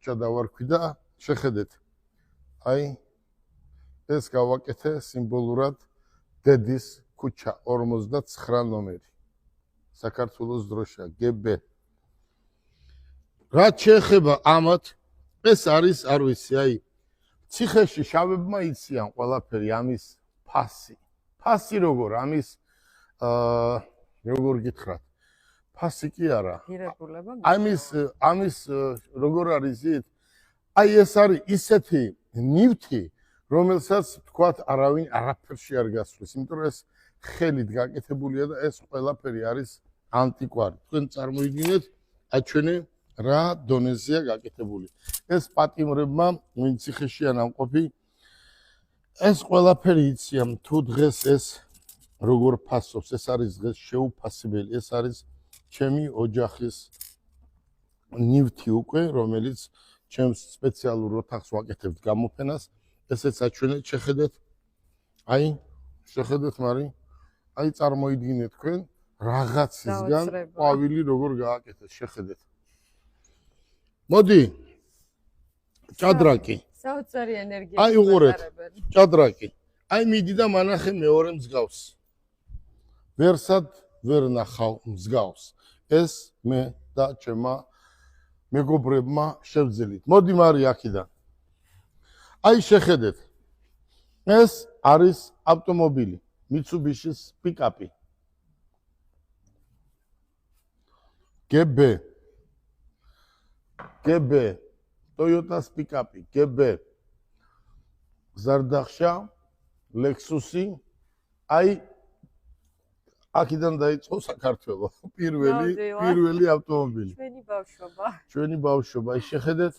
ქუჩა დავარქვი და შეხედეთ. აი ეს გავაკეთე სიმბოლურად დედის ქუჩა 59 ნომერი. საქართველოს დროშა GB. რაც შეეხება ამათ, ეს არის, არ ვიცი, აი ციხეში შავებმა იციან ყველაფერი ამის ფასი. ფასი როგორ ამის როგორ გითხრათ? ფასი კი არა. ამის როგორ არის იცით? აი ეს არის ისეთი ნივთი, რომელსაც თქვათ არავინ არაფერში არ გასვლის, იმიტომ რომ ეს ხელით გაკეთებულია და ეს ყველაფერი არის ანტიკვარი. თქვენ წარმოიდგინეთ, აჩვენე რა დონეზეა გაკეთებული. ეს პატიმრებმა, ვინც ციხეშია ნამყოფი, ეს ყველაფერი იციან თუ დღეს ეს როგორ ფასობს, ეს არის დღეს შეუფასებელი, ეს არის ჩემი ოჯახის ნივთი უკვე, რომელიც ჩემს სპეციალურ ოთახს ვაკეთებთ გამოფენას. ესეც აჩვენეთ, შეხედეთ. აი, შეხედეთ, მარი. აი წარმოიდგინეთ თქვენ რაღაცისგან ყვავილი როგორ გააკეთეს, შეხედეთ. მოდი. ჭადრაკი. საოცარი ენერგია. აი უყურეთ. ჭადრაკი. აი მიდი და მანახე მეორე მსგავს. ვერსად ვერ ნახავ მსგავს. ეს მე და ჩემმა მეგობრებმა შევძელით. მოდი მარი აქედან. აი შეხედეთ. ეს არის ავტომობილი, Mitsubishi-ის პიკაპი. GB. Toyota-ს პიკაპი, GB. ზარდახშა, Lexus-ი. აი აქედან დაიწყო საქართველო. პირველი ავტომობილი. ჩვენი ბავშვობა. აი შეხედეთ.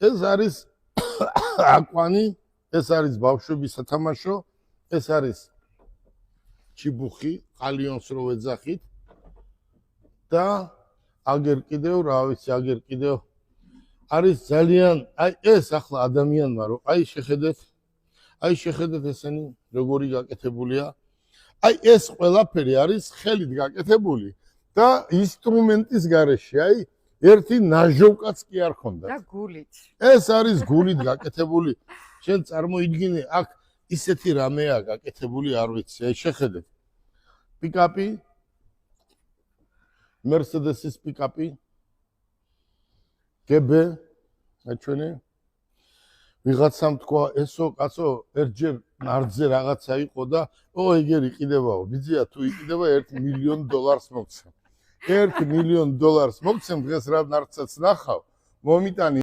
ეს არის აკვანი, ეს არის ბავშვების სათამაშო, ეს არის ჩიბუხი, ყალიონს რო ვეძახით და აგერ კიდევ, რა ვიცი, აგერ კიდევ არის ძალიან, აი ეს ახლა ადამიანმა რო, აი შეხედეთ ესენი როგორი გაკეთებულია. აი ეს ყველაფერი არის ხელით გაკეთებული და ინსტრუმენტის გარეშე, აი ერთი ნაჟოვკაც კი არ ხონდა. და გულით. ეს არის გულით გაკეთებული. შენ წარმოიდგინე, აქ ისეთი რამეა გაკეთებული, არ ვიცი, აი შეხედეთ. პიკაპი, Mercedes-ის პიკაპი, GB, აჩვენე. ვიღაცამ თქვა, ესო კაცო, ერთჯერ ნარძე რაღაცა იყო და ეგერ იყიდებაო. ბიძია თუ იყიდება $1 მილიონ მოგცემ. $1 მილიონ მოგცემ, დღეს რა ნარცაც ნახავ, მომიტანი